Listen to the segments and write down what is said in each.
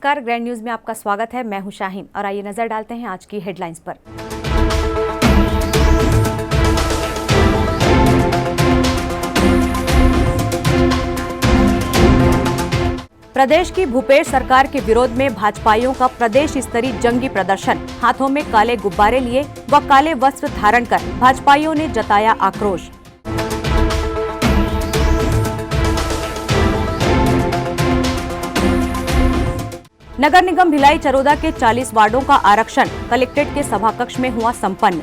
नमस्कार, grand news में आपका स्वागत है। मैं हूं शाहीन और आइए नजर डालते हैं आज की हेडलाइंस पर। प्रदेश की भूपेश सरकार के विरोध में भाजपाइयों का प्रदेश स्तरीय जंगी प्रदर्शन। हाथों में काले गुब्बारे लिए व काले वस्त्र धारण कर भाजपाइयों ने जताया आक्रोश। नगर निगम भिलाई चरोदा के 40 वार्डों का आरक्षण कलेक्ट्रेट के सभाकक्ष में हुआ संपन्न।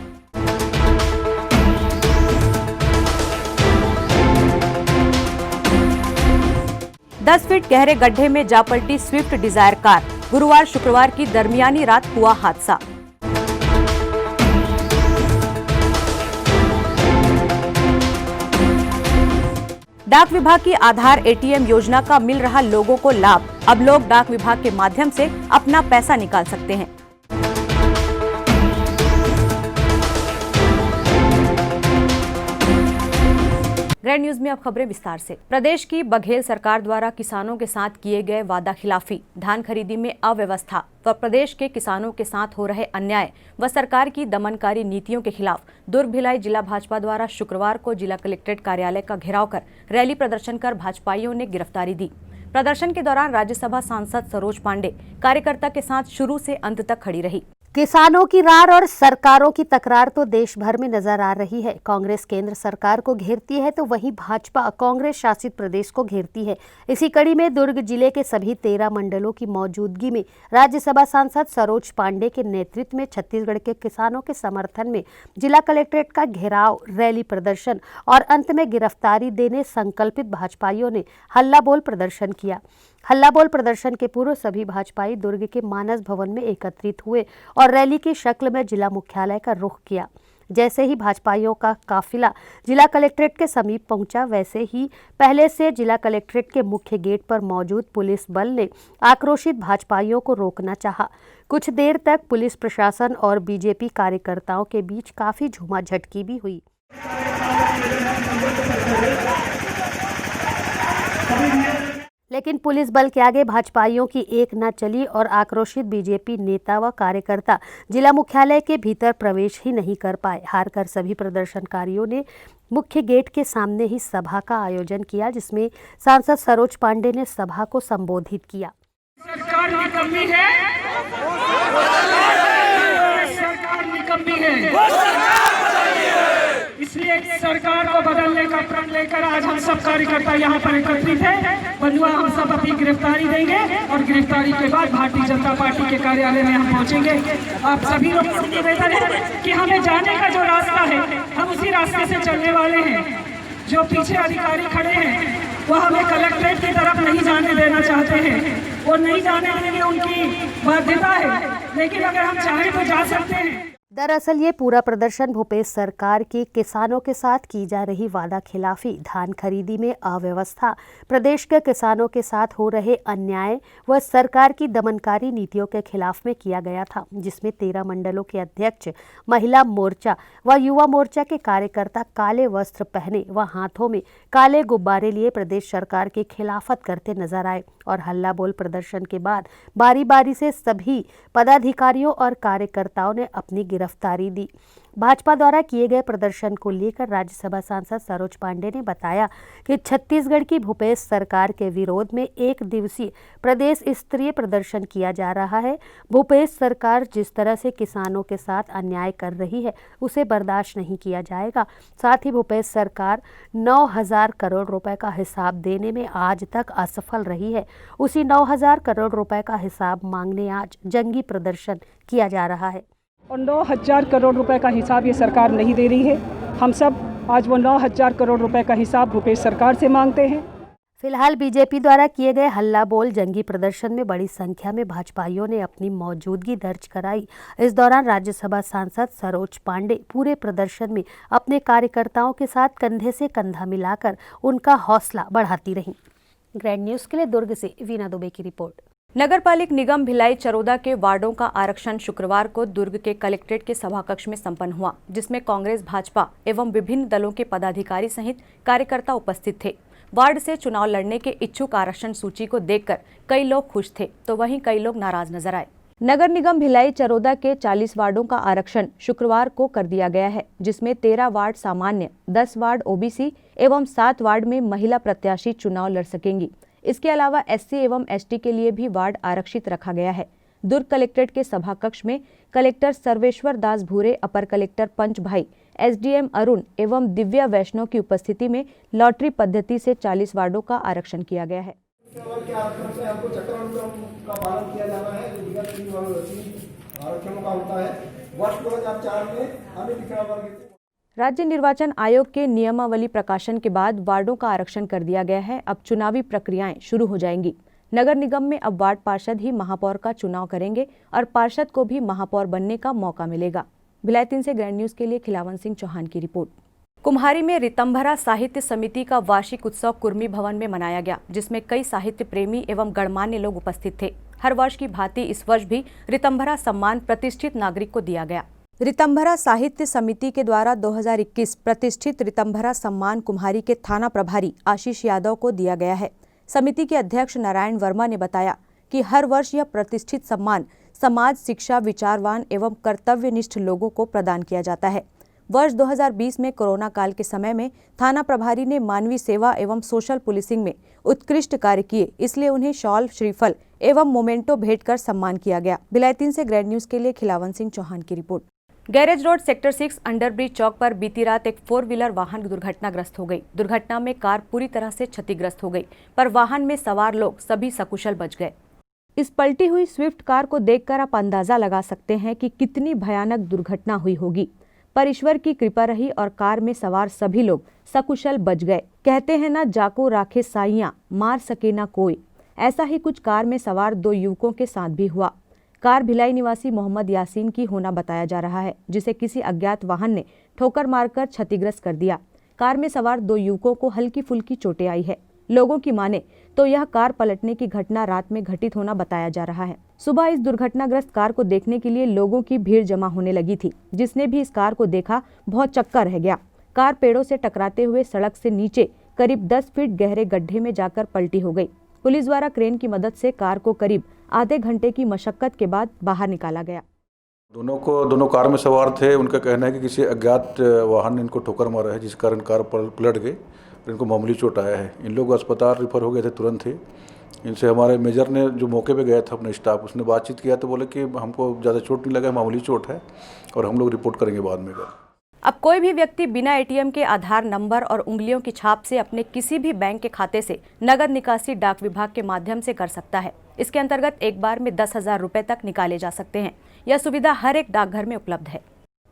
दस फीट गहरे गड्ढे में जा पलटी स्विफ्ट डिजायर कार। गुरुवार शुक्रवार की दरमियानी रात हुआ हादसा। डाक विभाग की आधार एटीएम योजना का मिल रहा लोगों को लाभ। अब लोग डाक विभाग के माध्यम से अपना पैसा निकाल सकते हैं। ग्रैंड न्यूज में अब खबरें विस्तार से। प्रदेश की बघेल सरकार द्वारा किसानों के साथ किए गए वादा खिलाफी, धान खरीदी में अव्यवस्था व प्रदेश के किसानों के साथ हो रहे अन्याय व सरकार की दमनकारी नीतियों के खिलाफ दुर्ग भिलाई जिला भाजपा द्वारा शुक्रवार को जिला कलेक्ट्रेट कार्यालय का घेराव कर रैली प्रदर्शन कर भाजपाइयों ने गिरफ्तारी दी। प्रदर्शन के दौरान राज्यसभा सांसद सरोज पांडे कार्यकर्ता के साथ शुरू से अंत तक खड़ी रही। किसानों की रार और सरकारों की तकरार तो देश भर में नजर आ रही है। कांग्रेस केंद्र सरकार को घेरती है तो वहीं भाजपा कांग्रेस शासित प्रदेश को घेरती है। इसी कड़ी में दुर्ग जिले के सभी 13 मंडलों की मौजूदगी में राज्यसभा सांसद सरोज पांडे के नेतृत्व में छत्तीसगढ़ के किसानों के समर्थन में जिला कलेक्ट्रेट का घेराव, रैली प्रदर्शन और अंत में गिरफ्तारी देने संकल्पित भाजपाइयों ने हल्ला बोल प्रदर्शन किया। हल्ला बोल प्रदर्शन के पूर्व सभी भाजपाई दुर्ग के मानस भवन में एकत्रित हुए और रैली की शक्ल में जिला मुख्यालय का रुख किया। जैसे ही भाजपाइयों का काफिला जिला कलेक्ट्रेट के समीप पहुंचा, वैसे ही पहले से जिला कलेक्ट्रेट के मुख्य गेट पर मौजूद पुलिस बल ने आक्रोशित भाजपाइयों को रोकना चाहा। कुछ देर तक पुलिस प्रशासन और बीजेपी कार्यकर्ताओं के बीच काफी झूमाझटकी भी हुई। लेकिन पुलिस बल के आगे भाजपाइयों की एक न चली और आक्रोशित बीजेपी नेता व कार्यकर्ता जिला मुख्यालय के भीतर प्रवेश ही नहीं कर पाए। हारकर सभी प्रदर्शनकारियों ने मुख्य गेट के सामने ही सभा का आयोजन किया, जिसमें सांसद सरोज पांडे ने सभा को संबोधित किया। सरकार निकम्मी है, सरकार निकम्मी है, इसलिए सरकार को बदलने का प्रण लेकर आज हम सब कार्यकर्ता यहाँ पर एकत्रित हैं। बंधुआ, हम सब अपनी गिरफ्तारी देंगे और गिरफ्तारी के बाद भारतीय जनता पार्टी के कार्यालय में हम पहुँचेंगे। आप सभी लोगों से निवेदन है कि हमें जाने का जो रास्ता है, हम उसी रास्ते से चलने वाले हैं। जो पीछे अधिकारी खड़े हैं वो हमें कलेक्ट्रेट की तरफ नहीं जाने देना चाहते हैं। वो नहीं जाने देंगे, उनकी बाध्यता है, लेकिन अगर हम चाहें तो जा सकते हैं। दरअसल ये पूरा प्रदर्शन भूपेश सरकार की किसानों के साथ की जा रही वादा खिलाफी, धान खरीदी में अव्यवस्था, प्रदेश के किसानों के साथ हो रहे अन्याय व सरकार की दमनकारी नीतियों के खिलाफ में किया गया था, जिसमें 13 मंडलों के अध्यक्ष, महिला मोर्चा व युवा मोर्चा के कार्यकर्ता काले वस्त्र पहने व हाथों में काले गुब्बारे लिए प्रदेश सरकार की खिलाफत करते नजर आए और हल्ला बोल प्रदर्शन के बाद बारी बारी से सभी पदाधिकारियों और कार्यकर्ताओं ने अपनी गिरफ्तारी दी। भाजपा द्वारा किए गए प्रदर्शन को लेकर राज्यसभा सांसद सरोज पांडे ने बताया कि छत्तीसगढ़ की भूपेश सरकार के विरोध में एक दिवसीय प्रदेश स्तरीय प्रदर्शन किया जा रहा है। भूपेश सरकार जिस तरह से किसानों के साथ अन्याय कर रही है, उसे बर्दाश्त नहीं किया जाएगा। साथ ही भूपेश सरकार 9,000 करोड़ रुपए का हिसाब देने में आज तक असफल रही है। उसी 9,000 करोड़ रुपए का हिसाब मांगने आज जंगी प्रदर्शन किया जा रहा है। और 9,000 करोड़ रुपए का हिसाब ये सरकार नहीं दे रही है। हम सब आज वो 9,000 करोड़ रुपए का हिसाब भूपेश सरकार से मांगते हैं। फिलहाल बीजेपी द्वारा किए गए हल्ला बोल जंगी प्रदर्शन में बड़ी संख्या में भाजपाइयों ने अपनी मौजूदगी दर्ज कराई। इस दौरान राज्यसभा सांसद सरोज पांडे पूरे प्रदर्शन में अपने कार्यकर्ताओं के साथ कंधे से कंधा मिलाकर उनका हौसला बढ़ाती रहीं। ग्रैंड न्यूज के लिए दुर्ग से वीना दुबे की रिपोर्ट। नगर पालिक निगम भिलाई चरोदा के वार्डों का आरक्षण शुक्रवार को दुर्ग के कलेक्ट्रेट के सभाकक्ष में संपन्न हुआ, जिसमें कांग्रेस, भाजपा एवं विभिन्न दलों के पदाधिकारी सहित कार्यकर्ता उपस्थित थे। वार्ड से चुनाव लड़ने के इच्छुक आरक्षण सूची को देखकर कई लोग खुश थे तो वहीं कई लोग नाराज नजर आए। नगर निगम भिलाई चरोदा के 40 वार्डों का आरक्षण शुक्रवार को कर दिया गया है, जिसमें 13 वार्ड सामान्य, 10 वार्ड ओबीसी एवं 7 वार्ड में महिला प्रत्याशी चुनाव लड़ सकेंगी। इसके अलावा एससी एवं एसटी के लिए भी वार्ड आरक्षित रखा गया है। दुर्ग कलेक्ट्रेट के सभा कक्ष में कलेक्टर सर्वेश्वर दास भूरे, अपर कलेक्टर पंच भाई, एसडीएम अरुण एवं दिव्या वैष्णव की उपस्थिति में लॉटरी पद्धति से 40 वार्डों का आरक्षण किया गया है। आपको चक्रानुक्रम का पालन किया जाना है, जो विगत 3 आरक्षणों का होता है। वर्ष 2004 में हमें पिछड़ा वर्ग राज्य निर्वाचन आयोग के नियमावली प्रकाशन के बाद वार्डों का आरक्षण कर दिया गया है। अब चुनावी प्रक्रियाएं शुरू हो जाएंगी। नगर निगम में अब वार्ड पार्षद ही महापौर का चुनाव करेंगे और पार्षद को भी महापौर बनने का मौका मिलेगा। भिलाई 3 से ग्रैंड न्यूज के लिए खिलावन सिंह चौहान की रिपोर्ट। कुम्हारी में रितंभरा साहित्य समिति का वार्षिक उत्सव कुर्मी भवन में मनाया गया, जिसमें कई साहित्य प्रेमी एवं गणमान्य लोग उपस्थित थे। हर वर्ष की भांति इस वर्ष भी रितंभरा सम्मान प्रतिष्ठित नागरिक को दिया गया। रितंभरा साहित्य समिति के द्वारा 2021 प्रतिष्ठित रितंभरा सम्मान कुम्हारी के थाना प्रभारी आशीष यादव को दिया गया है। समिति के अध्यक्ष नारायण वर्मा ने बताया कि हर वर्ष यह प्रतिष्ठित सम्मान समाज, शिक्षा, विचारवान एवं कर्तव्यनिष्ठ लोगों को प्रदान किया जाता है। वर्ष 2020 में कोरोना काल के समय में थाना प्रभारी ने मानवीय सेवा एवं सोशल पुलिसिंग में उत्कृष्ट कार्य किए, इसलिए उन्हें शॉल, श्रीफल एवं मोमेंटो भेंट कर सम्मान किया गया। भिलाई 3 से ग्रैंड न्यूज के लिए खिलावन सिंह चौहान की report. Garage road sector 6 underbridge चौक पर बीती रात एक 4 व्हीलर वाहन दुर्घटनाग्रस्त हो गई। दुर्घटना में कार पूरी तरह से क्षतिग्रस्त हो गई, पर वाहन में सवार लोग सभी सकुशल बच गए। इस पलटी हुई स्विफ्ट कार को देखकर आप अंदाजा लगा सकते हैं कि कितनी भयानक दुर्घटना हुई होगी, पर ईश्वर की कृपा रही और कार में सवार सभी लोग सकुशल बच गए। कहते हैं ना, जाको राखे साइयां, मार सके ना कोई। ऐसा ही कुछ कार में सवार 2 युवकों के साथ भी हुआ। कार भिलाई निवासी मोहम्मद यासीन की होना बताया जा रहा है, जिसे किसी अज्ञात वाहन ने ठोकर मारकर क्षतिग्रस्त कर दिया। कार में सवार 2 युवकों को हल्की फुल्की चोटें आई है। लोगों की माने तो यह कार पलटने की घटना रात में घटित होना बताया जा रहा है। सुबह इस दुर्घटनाग्रस्त कार को देखने के लिए लोगों की भीड़ जमा होने लगी थी। जिसने भी इस कार को देखा बहुत चक्का रह गया। कार पेड़ों से टकराते हुए सड़क से नीचे करीब 10 फीट गहरे गड्ढे में जाकर पलटी हो गई। पुलिस द्वारा क्रेन की मदद से कार को करीब आधे घंटे की मशक्कत के बाद बाहर निकाला गया। दोनों कार में सवार थे। उनका कहना है कि किसी अज्ञात वाहन ने इनको ठोकर मारा है, जिस कारण कार पलट गई और इनको मामूली चोट आया है। इन लोग अस्पताल रिफर हो गए थे तुरंत ही। इनसे हमारे मेजर ने, जो मौके पे गया था अपने स्टाफ, उसने बातचीत किया तो बोले कि हमको ज़्यादा चोट नहीं लगा, मामूली चोट है और हम लोग रिपोर्ट करेंगे बाद में। अब कोई भी व्यक्ति बिना एटीएम के आधार नंबर और उंगलियों की छाप से अपने किसी भी बैंक के खाते से नगद निकासी डाक विभाग के माध्यम से कर सकता है। इसके अंतर्गत एक बार में 10,000 रुपए तक निकाले जा सकते हैं। यह सुविधा हर एक डाकघर में उपलब्ध है।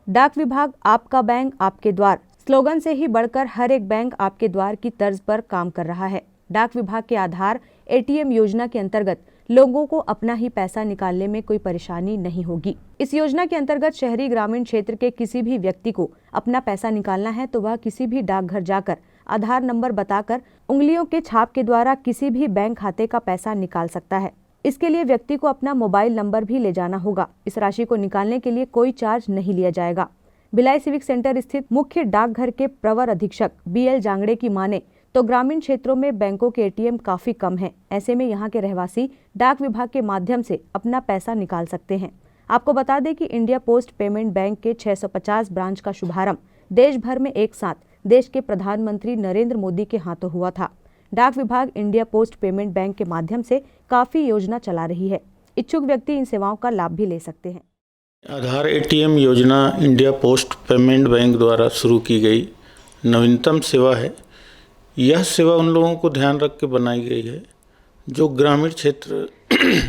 डाक विभाग आपका बैंक आपके द्वार स्लोगन से ही बढ़कर हर एक बैंक आपके द्वार की तर्ज पर काम कर रहा है। डाक विभाग के आधार एटीएम योजना के अंतर्गत लोगों को अपना ही पैसा निकालने में कोई परेशानी नहीं होगी। इस योजना के अंतर्गत शहरी ग्रामीण क्षेत्र के किसी भी व्यक्ति को अपना पैसा निकालना है तो वह किसी भी डाकघर जाकर आधार नंबर बताकर उंगलियों के छाप के द्वारा किसी भी बैंक खाते का पैसा निकाल सकता है। इसके लिए व्यक्ति को अपना मोबाइल नंबर भी ले जाना होगा। इस राशि को निकालने के लिए कोई चार्ज नहीं लिया जाएगा। भिलाई सिविक सेंटर स्थित मुख्य डाकघर के प्रवर अधीक्षक BL जांगड़े की माने तो ग्रामीण क्षेत्रों में बैंकों के एटीएम काफी कम हैं। ऐसे में यहाँ के रहवासी डाक विभाग के माध्यम से अपना पैसा निकाल सकते हैं। आपको बता दें कि इंडिया पोस्ट पेमेंट बैंक के 650 ब्रांच का शुभारंभ देश भर में एक साथ देश के प्रधानमंत्री नरेंद्र मोदी के हाथों हुआ था। डाक विभाग इंडिया पोस्ट पेमेंट बैंक के माध्यम से काफी योजना चला रही है। इच्छुक व्यक्ति इन सेवाओं का लाभ भी ले सकते हैं। आधार एटीएम योजना इंडिया पोस्ट पेमेंट बैंक द्वारा शुरू की गई नवीनतम सेवा है। यह सेवा उन लोगों को ध्यान रख के बनाई गई है जो ग्रामीण क्षेत्र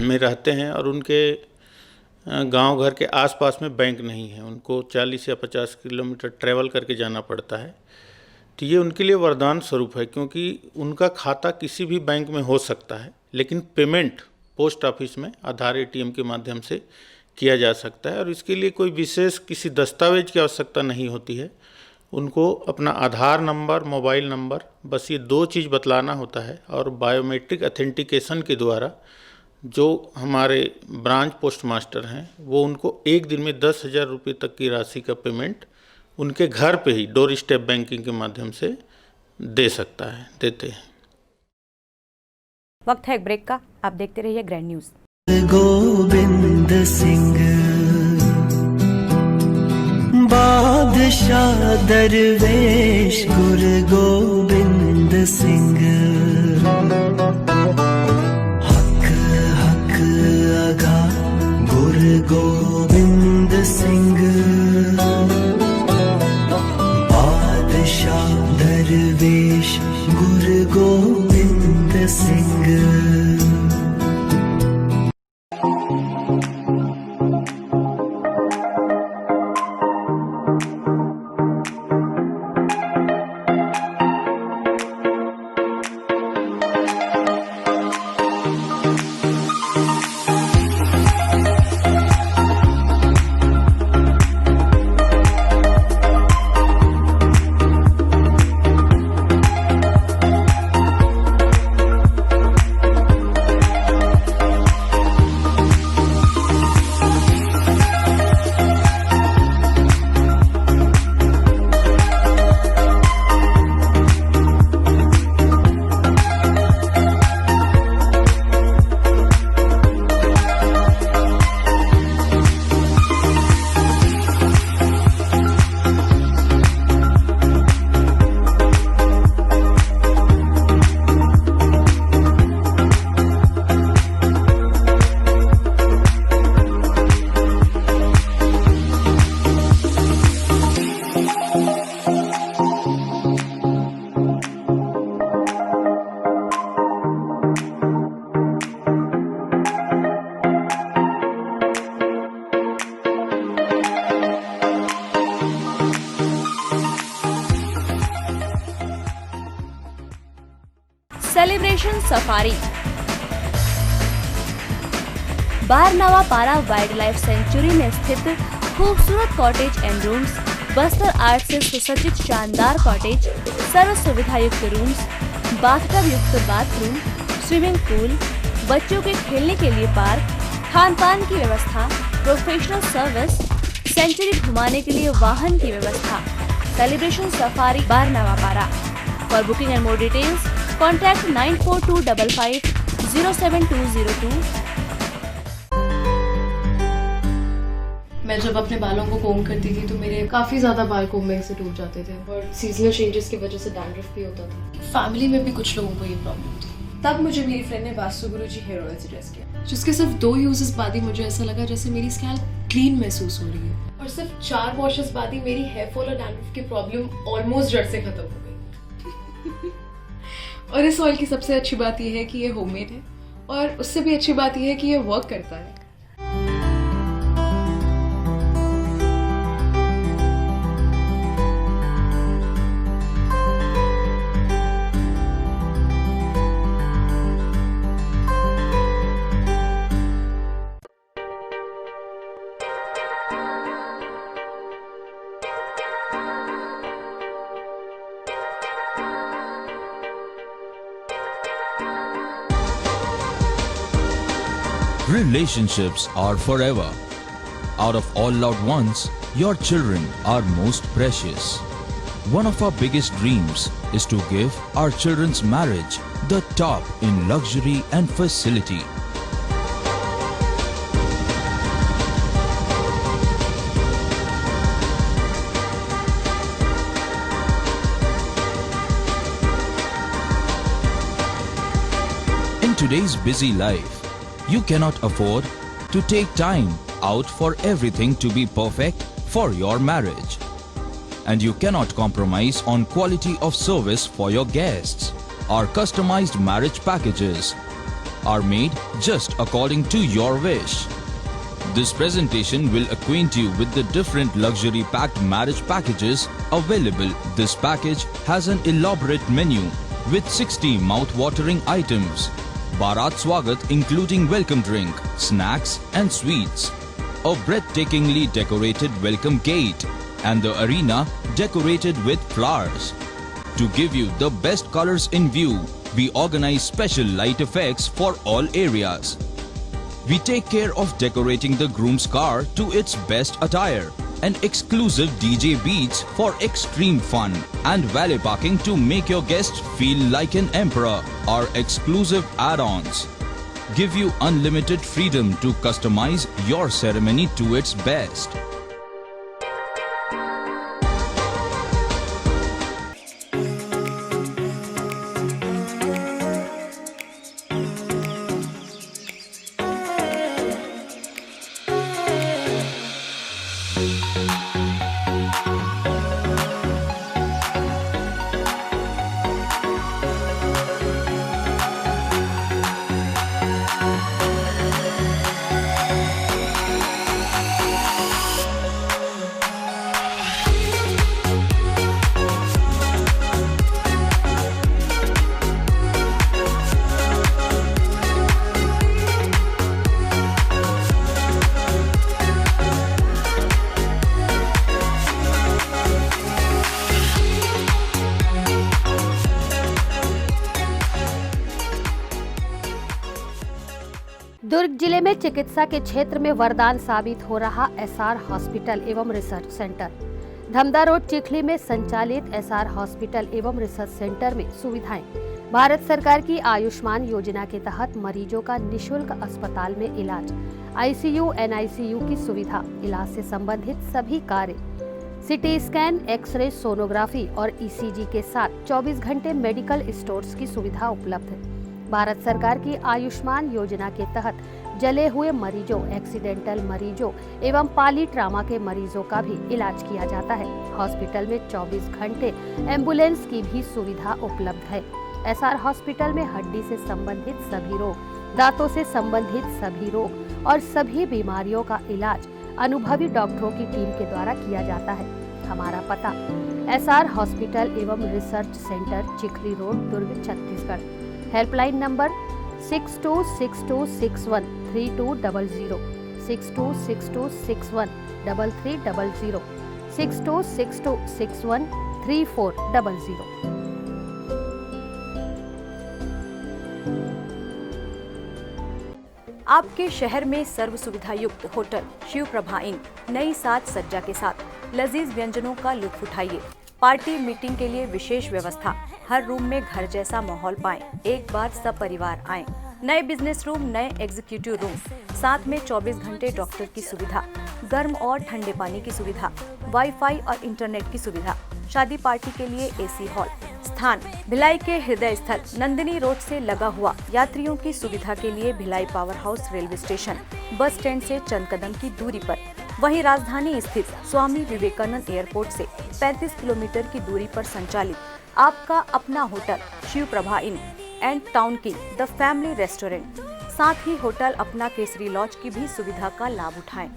में रहते हैं और उनके गांव घर के आसपास में बैंक नहीं है। उनको 40 या 50 किलोमीटर ट्रैवल करके जाना पड़ता है। तो ये उनके लिए वरदान स्वरूप है, क्योंकि उनका खाता किसी भी बैंक में हो सकता है, लेकिन पेमेंट पोस्ट ऑफिस में आधार एटीएम के माध्यम से किया जा सकता है और इसके लिए कोई विशेष किसी दस्तावेज की आवश्यकता नहीं होती है। उनको अपना आधार नंबर, मोबाइल नंबर, बस ये 2 चीज़ बतलाना होता है और बायोमेट्रिक अथेंटिकेशन के द्वारा जो हमारे ब्रांच पोस्ट मास्टर हैं वो उनको एक दिन में 10,000 रुपये तक की राशि का पेमेंट उनके घर पे ही डोर स्टेप बैंकिंग के माध्यम से देते हैं। वक्त है एक ब्रेक का, आप देखते रहिए ग्रैंड न्यूज। गोविंद सिंह बादशाह दरवेश गुरु गोविंद सिंह हक हक अगा गुरु गोविंद सिंह बादशाह दरवेश गुरु गोविंद सिंह। सेलिब्रेशन सफारी बारनावा पारा वाइल्ड लाइफ सेंचुरी में स्थित खूबसूरत cottage and rooms, Bastar art से सुसज्जित शानदार कॉटेज, सर्व सुविधा युक्त रूम्स, बाथटब युक्त बाथरूम, स्विमिंग पूल, बच्चों के खेलने के लिए पार्क, खान पान की व्यवस्था, प्रोफेशनल सर्विस, सेंचुरी घुमाने के लिए वाहन की व्यवस्था। सेलिब्रेशन सफारी बारनावा पारा। For booking and more details contact 9425507202। मैं जब अपने बालों को कोम करती थी तो मेरे काफ़ी ज़्यादा बाल कोम्बिंग से टूट जाते थे और सीजनल चेंजेस की वजह से डैंड्रफ भी होता था। फैमिली में भी कुछ लोगों को ये प्रॉब्लम थी। तब मुझे मेरी फ्रेंड ने वास्तु गुरुजी हेयर ऑयल सजेस्ट किया, जिसके सिर्फ 2 यूजेस बाद ही मुझे ऐसा लगा जैसे मेरी स्कैल्प क्लीन महसूस हो रही है और सिर्फ 4 वॉशेस बाद ही मेरी हेयर फॉल और डैंड्रफ की प्रॉब्लम ऑलमोस्ट जड़ से खत्म हो गई। और इस ऑयल की सबसे अच्छी बात यह है कि ये होममेड है और उससे भी अच्छी बात यह है कि ये वर्क करता है। Relationships are forever. Out of all loved ones, your children are most precious. One of our biggest dreams is to give our children's marriage the top in luxury and facility. In today's busy life, you cannot afford to take time out for everything to be perfect for your marriage. And you cannot compromise on quality of service for your guests. Our customized marriage packages are made just according to your wish. This presentation will acquaint you with the different luxury packed marriage packages available. This package has an elaborate menu with 60 mouth-watering items. Bharat Swagat including welcome drink, snacks and sweets, a breathtakingly decorated welcome gate and the arena decorated with flowers. To give you the best colors in view, we organize special light effects for all areas. We take care of decorating the groom's car to its best attire. and exclusive DJ beats for extreme fun, and valet parking to make your guests feel like an emperor. Our exclusive add-ons give you unlimited freedom to customize your ceremony to its best. दुर्ग जिले में चिकित्सा के क्षेत्र में वरदान साबित हो रहा एसआर हॉस्पिटल एवं research centre. Dhamda road Chikhli में संचालित एसआर हॉस्पिटल एवं रिसर्च सेंटर में सुविधाएं। भारत सरकार की आयुष्मान योजना के तहत मरीजों का निशुल्क अस्पताल में इलाज, आईसीयू एनआईसीयू की सुविधा, इलाज से संबंधित सभी कार्य, सिटी स्कैन, एक्सरे, सोनोग्राफी और ईसीजी के साथ 24 घंटे मेडिकल स्टोर्स की सुविधा उपलब्ध है। भारत सरकार की आयुष्मान योजना के तहत जले हुए मरीजों, एक्सीडेंटल मरीजों एवं पाली ट्रामा के मरीजों का भी इलाज किया जाता है। हॉस्पिटल में 24 घंटे एम्बुलेंस की भी सुविधा उपलब्ध है। एसआर हॉस्पिटल में हड्डी से संबंधित सभी रोग, दांतों से संबंधित सभी रोग और सभी बीमारियों का इलाज अनुभवी डॉक्टरों की टीम के द्वारा किया जाता है। हमारा पता एसआर हॉस्पिटल एवं research centre, Chikhli road, Durg, Chhattisgarh. Helpline number 6262613200, 6262613300, 6262613400। आपके शहर में सर्व सुविधा युक्त होटल शिव प्रभा इन नई साज सज्जा के साथ लजीज व्यंजनों का लुत्फ उठाइए। पार्टी मीटिंग के लिए विशेष व्यवस्था, हर रूम में घर जैसा माहौल पाएं। एक बार सब परिवार आएं। नए बिजनेस रूम, नए एग्जीक्यूटिव रूम, साथ में 24 घंटे डॉक्टर की सुविधा, गर्म और ठंडे पानी की सुविधा, वाईफाई और इंटरनेट की सुविधा, शादी पार्टी के लिए एसी हॉल। स्थान भिलाई के हृदय स्थल नंदिनी रोड से लगा हुआ, यात्रियों की सुविधा के लिए Bhilai power house railway station bus stand से चंद कदम की दूरी पर। वहीं राजधानी स्थित स्वामी विवेकानंद एयरपोर्ट से 35 किलोमीटर की दूरी पर संचालित आपका अपना hotel Shiv Prabha inn and town की द फैमिली रेस्टोरेंट, साथ ही होटल अपना केसरी लॉज की भी सुविधा का लाभ उठाएं।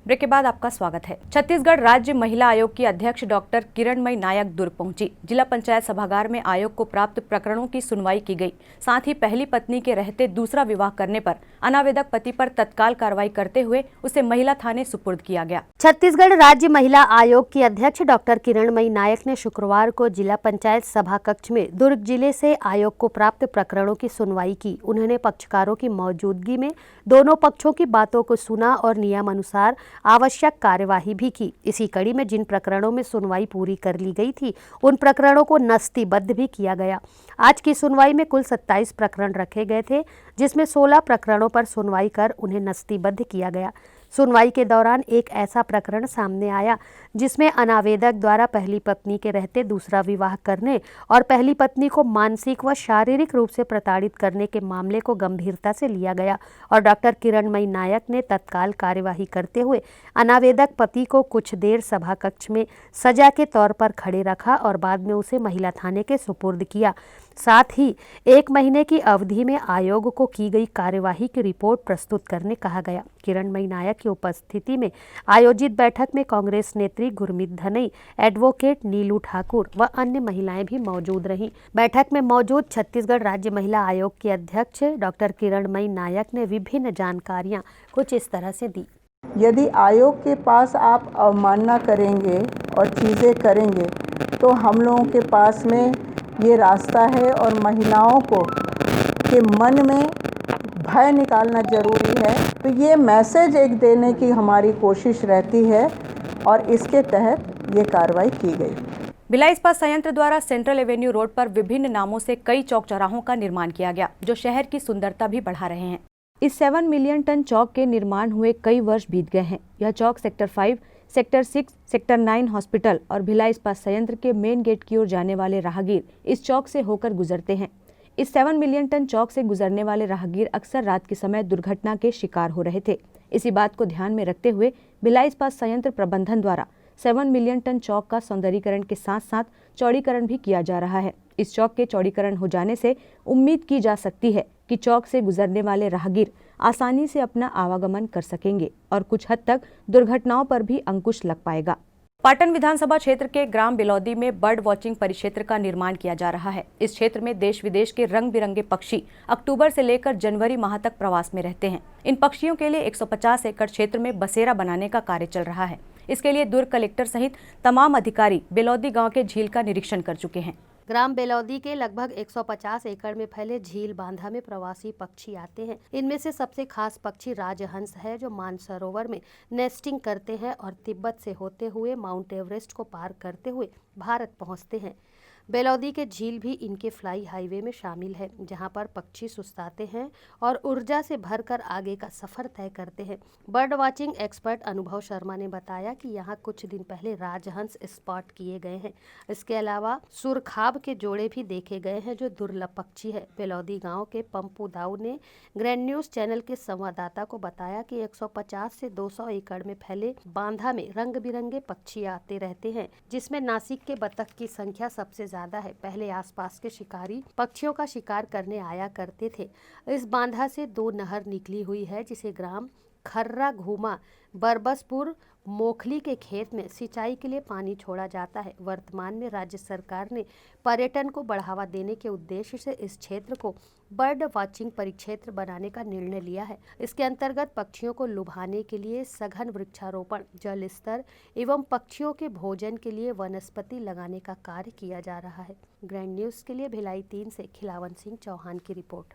ब्रेक के बाद आपका स्वागत है। छत्तीसगढ़ राज्य महिला आयोग की अध्यक्ष डॉक्टर किरणमयी नायक दुर्ग पहुंची। जिला पंचायत सभागार में आयोग को प्राप्त प्रकरणों की सुनवाई की गई। साथ ही पहली पत्नी के रहते दूसरा विवाह करने पर अनावेदक पति पर तत्काल कार्रवाई करते हुए उसे महिला थाने सुपुर्द किया गया। छत्तीसगढ़ राज्य महिला आयोग की अध्यक्ष डॉक्टर किरणमयी नायक ने शुक्रवार को जिला पंचायत सभा कक्ष में दुर्ग जिले से आयोग को प्राप्त प्रकरणों की सुनवाई की। उन्होंने पक्षकारों की मौजूदगी में दोनों पक्षों की बातों को सुना और नियमानुसार आवश्यक कार्यवाही भी की। इसी कड़ी में जिन प्रकरणों में सुनवाई पूरी कर ली गई थी उन प्रकरणों को नस्तीबद्ध भी किया गया। आज की सुनवाई में कुल 27 प्रकरण रखे गए थे, जिसमें 16 प्रकरणों पर सुनवाई कर उन्हें नस्तीबद्ध किया गया। सुनवाई के दौरान एक ऐसा प्रकरण सामने आया जिसमें अनावेदक द्वारा पहली पत्नी के रहते दूसरा विवाह करने और पहली पत्नी को मानसिक व शारीरिक रूप से प्रताड़ित करने के मामले को गंभीरता से लिया गया और डॉक्टर किरणमयी नायक ने तत्काल कार्यवाही करते हुए अनावेदक पति को कुछ देर सभा कक्ष में सजा के तौर पर खड़े रखा और बाद में उसे महिला थाने के सुपुर्द किया। साथ ही 1 महीने की अवधि में आयोग को की गई कार्यवाही की रिपोर्ट प्रस्तुत करने कहा गया। किरणमयी नायक की उपस्थिति में आयोजित बैठक में कांग्रेस नेत्री गुरमीत धनई, एडवोकेट नीलू ठाकुर व अन्य महिलाएं भी मौजूद रहीं। बैठक में मौजूद छत्तीसगढ़ राज्य महिला आयोग की अध्यक्ष डॉक्टर किरणमयी नायक ने विभिन्न जानकारियां कुछ इस तरह से दी। यदि आयोग के पास आप अवमानना करेंगे और चीज़ें करेंगे तो हम लोगों के पास में ये रास्ता है और महिलाओं को के मन में भय निकालना ज़रूरी है। तो ये मैसेज एक देने की हमारी कोशिश रहती है और इसके तहत ये कार्रवाई की गई। भिलाई इस्पात संयंत्र द्वारा सेंट्रल एवेन्यू रोड पर विभिन्न नामों से कई चौक चौराहों का निर्माण किया गया, जो शहर की सुंदरता भी बढ़ा रहे हैं। इस 7 मिलियन टन चौक के निर्माण हुए कई वर्ष बीत गए हैं। यह चौक सेक्टर 5, सेक्टर 6, सेक्टर 9 हॉस्पिटल और भिलाई इस्पात संयंत्र के मेन गेट की ओर जाने वाले राहगीर इस चौक से होकर गुजरते हैं। इस 7 मिलियन टन चौक से गुजरने वाले राहगीर अक्सर रात के समय दुर्घटना के शिकार हो रहे थे। इसी बात को ध्यान में रखते हुए भिलाई इस्पात संयंत्र प्रबंधन द्वारा 7 मिलियन टन चौक का सौंदर्यीकरण के साथ साथ चौड़ीकरण भी किया जा रहा है। इस चौक के चौड़ीकरण हो जाने से उम्मीद की जा सकती है कि चौक से गुजरने वाले राहगीर आसानी से अपना आवागमन कर सकेंगे और कुछ हद तक दुर्घटनाओं पर भी अंकुश लग पाएगा। पाटन विधानसभा क्षेत्र के ग्राम बिलौदी में बर्ड वॉचिंग परिक्षेत्र का निर्माण किया जा रहा है। इस क्षेत्र में देश विदेश के रंग बिरंगे पक्षी अक्टूबर से लेकर जनवरी माह तक प्रवास में रहते हैं। इन पक्षियों के लिए 150 एकड़ क्षेत्र में बसेरा बनाने का कार्य चल रहा है। इसके लिए दुर्ग कलेक्टर सहित तमाम अधिकारी बिलौदी गांव के झील का निरीक्षण कर चुके हैं। ग्राम बेलौदी के लगभग 150 एकड़ में फैले झील बांधा में प्रवासी पक्षी आते हैं। इनमें से सबसे खास पक्षी राजहंस है, जो मानसरोवर में नेस्टिंग करते हैं और तिब्बत से होते हुए माउंट एवरेस्ट को पार करते हुए भारत पहुंचते हैं। बेलौदी के झील भी इनके फ्लाई हाईवे में शामिल है, जहां पर पक्षी सुस्ताते हैं और ऊर्जा से भरकर आगे का सफर तय करते हैं। बर्ड वाचिंग एक्सपर्ट अनुभव शर्मा ने बताया कि यहां कुछ दिन पहले राजहंस स्पॉट किए गए हैं। इसके अलावा सुरखाब के जोड़े भी देखे गए हैं, जो दुर्लभ पक्षी है। बेलौदी गांव के पंपू दाऊ ने ग्रैंड न्यूज चैनल के संवाददाता को बताया कि 150 से 200 एकड़ में फैले बांधा में रंग बिरंगे पक्षी आते रहते हैं, जिसमें नासिक के बतख की संख्या सबसे ज्यादा है। पहले आसपास के शिकारी पक्षियों का शिकार करने आया करते थे। इस बांधा से 2 नहर निकली हुई है, जिसे ग्राम खर्रा घूमा बरबसपुर मोखली के खेत में सिंचाई के लिए पानी छोड़ा जाता है। वर्तमान में राज्य सरकार ने पर्यटन को बढ़ावा देने के उद्देश्य से इस क्षेत्र को बर्ड वाचिंग परिक्षेत्र बनाने का निर्णय लिया है। इसके अंतर्गत पक्षियों को लुभाने के लिए सघन वृक्षारोपण, जल स्तर एवं पक्षियों के भोजन के लिए वनस्पति लगाने का कार्य किया जा रहा है। ग्रैंड न्यूज के लिए भिलाई 3 से खिलावन सिंह चौहान की रिपोर्ट।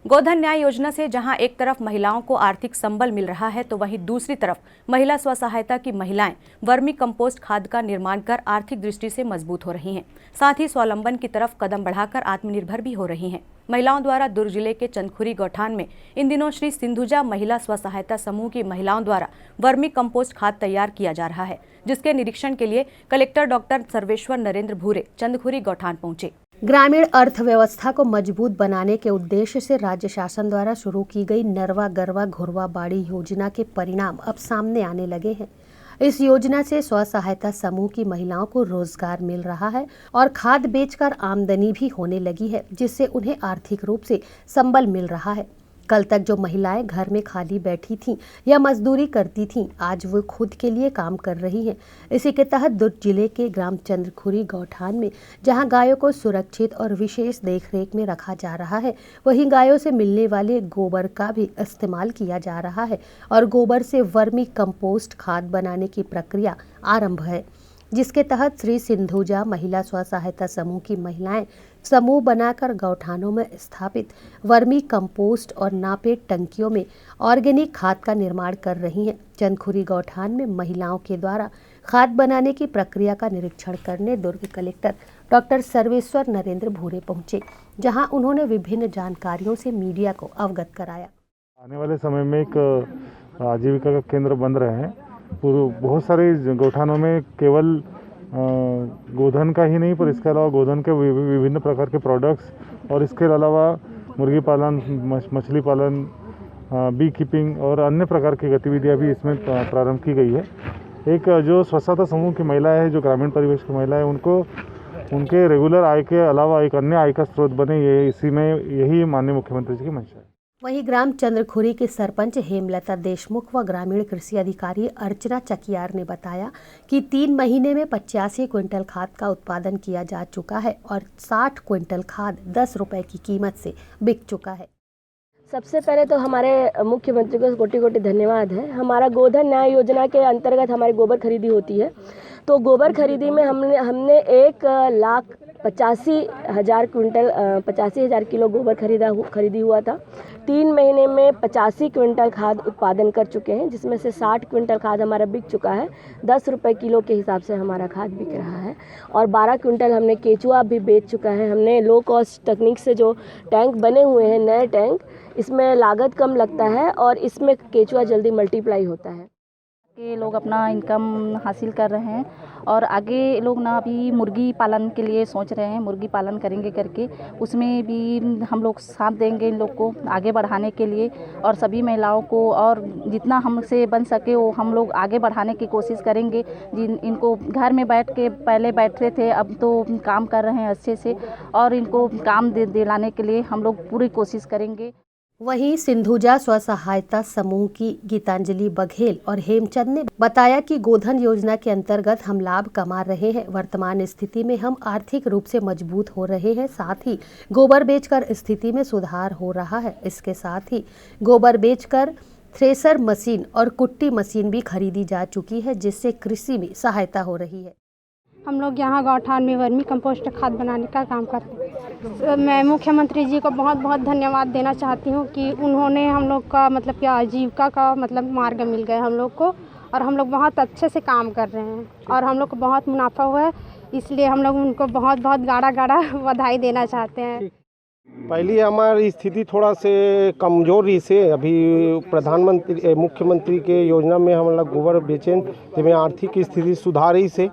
गोधन न्याय योजना से जहां एक तरफ महिलाओं को आर्थिक संबल मिल रहा है, तो वहीं दूसरी तरफ महिला स्व सहायता की महिलाएं वर्मी कंपोस्ट खाद का निर्माण कर आर्थिक दृष्टि से मजबूत हो रही हैं। साथ ही स्वावलंबन की तरफ कदम बढ़ाकर आत्मनिर्भर भी हो रही हैं। महिलाओं द्वारा दुर्ग जिले के चंदखुरी गौठान में इन दिनों श्री सिंधुजा महिला स्व सहायता समूह की महिलाओं द्वारा वर्मी कंपोस्ट खाद तैयार किया जा रहा है, जिसके निरीक्षण के लिए कलेक्टर डॉक्टर सर्वेश्वर नरेंद्र भूरे चंदखुरी गौठान पहुंचे। ग्रामीण अर्थव्यवस्था को मजबूत बनाने के उद्देश्य से राज्य शासन द्वारा शुरू की गई नरवा गरवा घुरवा बाड़ी योजना के परिणाम अब सामने आने लगे हैं। इस योजना से स्व सहायता समूह की महिलाओं को रोजगार मिल रहा है और खाद बेचकर आमदनी भी होने लगी है, जिससे उन्हें आर्थिक रूप से संबल मिल रहा है। कल तक जो महिलाएं घर में खाली बैठी थीं या मजदूरी करती थीं, आज वो खुद के लिए काम कर रही हैं। इसी के तहत दुर्ग जिले के ग्राम चंद्रखुरी गौठान में जहां गायों को सुरक्षित और विशेष देखरेख में रखा जा रहा है, वहीं गायों से मिलने वाले गोबर का भी इस्तेमाल किया जा रहा है और गोबर से वर्मी कंपोस्ट खाद बनाने की प्रक्रिया आरंभ है, जिसके तहत श्री सिंधुजा महिला स्व सहायता समूह की महिलाएं समूह बनाकर गौठानों में स्थापित वर्मी कंपोस्ट और नापेट टंकियों में ऑर्गेनिक खाद का निर्माण कर रही हैं। चंदखुरी गौठान में महिलाओं के द्वारा खाद बनाने की प्रक्रिया का निरीक्षण करने दुर्ग कलेक्टर डॉक्टर सर्वेश्वर नरेंद्र भूरे पहुंचे, जहां उन्होंने विभिन्न जानकारियों से मीडिया को अवगत कराया। आने वाले समय में एक आजीविका का केंद्र बन रहे हैं। बहुत सारे गौठानों में केवल गोधन का ही नहीं, पर इसके अलावा गोधन के विभिन्न प्रकार के प्रोडक्ट्स और इसके अलावा मुर्गी पालन, मछली पालन, बी कीपिंग और अन्य प्रकार की गतिविधियां भी इसमें प्रारंभ की गई है। एक जो स्व सहायता समूह की महिलाएं हैं, जो ग्रामीण परिवेश की महिलाएं, उनको उनके रेगुलर आय के अलावा एक अन्य आय का स्रोत बने, ये इसी में यही माननीय मुख्यमंत्री जी की मंशा है। वहीं ग्राम चंद्रखुरी के सरपंच हेमलता देशमुख व ग्रामीण कृषि अधिकारी अर्चना चकियार ने बताया कि 3 महीने में 85 क्विंटल खाद का उत्पादन किया जा चुका है और 60 क्विंटल खाद 10 रुपए की कीमत से बिक चुका है। सबसे पहले तो हमारे मुख्यमंत्री को कोटि कोटि धन्यवाद है। हमारा गोधन न्याय योजना के अंतर्गत हमारी गोबर खरीदी होती है, तो गोबर खरीदी में हमने 1,85,000 क्विंटल 85,000 किलो गोबर खरीदी हुआ था। 3 महीने में 85 क्विंटल खाद उत्पादन कर चुके हैं, जिसमें से 60 क्विंटल खाद हमारा बिक चुका है। 10 रुपये किलो के हिसाब से हमारा खाद बिक रहा है और 12 क्विंटल हमने केचुआ भी बेच चुका है। हमने लो कॉस्ट तकनीक से जो टैंक बने हुए हैं, नए टैंक, इसमें लागत कम लगता है और इसमें केचुआ जल्दी मल्टीप्लाई होता है। के लोग अपना इनकम हासिल कर रहे हैं और आगे लोग ना अभी मुर्गी पालन के लिए सोच रहे हैं, मुर्गी पालन करेंगे करके, उसमें भी हम लोग साथ देंगे इन लोग को आगे बढ़ाने के लिए और सभी महिलाओं को, और जितना हमसे बन सके वो हम लोग आगे बढ़ाने की कोशिश करेंगे। इनको घर में बैठ के पहले बैठे थे, अब तो काम कर रहे हैं अच्छे से और इनको काम दिलाने के लिए हम लोग पूरी कोशिश करेंगे। वहीं सिंधुजा स्व सहायता समूह की गीतांजलि बघेल और हेमचंद ने बताया कि गोधन योजना के अंतर्गत हम लाभ कमा रहे हैं। वर्तमान स्थिति में हम आर्थिक रूप से मजबूत हो रहे हैं, साथ ही गोबर बेचकर स्थिति में सुधार हो रहा है। इसके साथ ही गोबर बेचकर थ्रेसर मशीन और कुट्टी मशीन भी खरीदी जा चुकी है, जिससे कृषि में सहायता हो रही है। हम लोग यहाँ गौठान में वर्मी कंपोस्ट खाद बनाने का काम करते हैं। मैं मुख्यमंत्री जी को बहुत बहुत धन्यवाद देना चाहती हूँ कि उन्होंने हम लोग का मतलब क्या आजीविका का मतलब मार्ग मिल गया हम लोग को, और हम लोग बहुत अच्छे से काम कर रहे हैं और हम लोग को बहुत मुनाफा हुआ है, इसलिए हम लोग उनको बहुत बहुत गाढ़ा बधाई देना चाहते हैं। पहली हमारी स्थिति थोड़ा से कमजोर रही से, अभी प्रधानमंत्री मुख्यमंत्री के योजना में हम लोग गोबर बेचें तो में आर्थिक स्थिति सुधार रही से।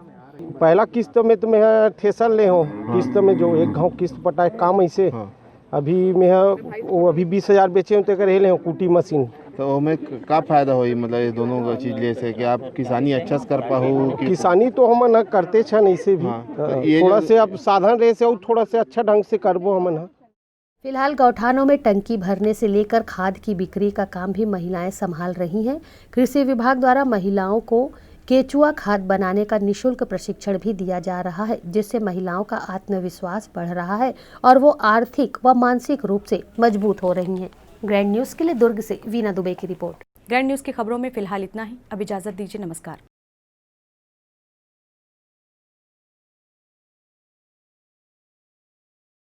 पहला किस्त में तो मैं थ्रेसर ले हो, किस्त में जो एक घाव किस्त पटाए काम ऐसे। अभी मैं वो अभी 20,000 बेचे तो करे ले कुटी मशीन। तो हमें का फायदा होई, मतलब ये दोनों चीज ले से कि आप किसानी अच्छा से कर पाओ। किसानी तो हम न करते छन ऐसे भी, थोड़ा से अब साधन रहे से और थोड़ा से अच्छा ढंग से करबो हमन। फिलहाल गौठानों में टंकी भरने से लेकर खाद की बिक्री का काम भी महिलाएं संभाल रही हैं। कृषि विभाग द्वारा महिलाओं को केचुआ खाद बनाने का निःशुल्क प्रशिक्षण भी दिया जा रहा है, जिससे महिलाओं का आत्मविश्वास बढ़ रहा है और वो आर्थिक व मानसिक रूप से मजबूत हो रही हैं। ग्रैंड न्यूज़ के लिए दुर्ग से वीना दुबे की रिपोर्ट। ग्रैंड न्यूज़ की खबरों में फिलहाल इतना ही। अब इजाजत दीजिए, नमस्कार।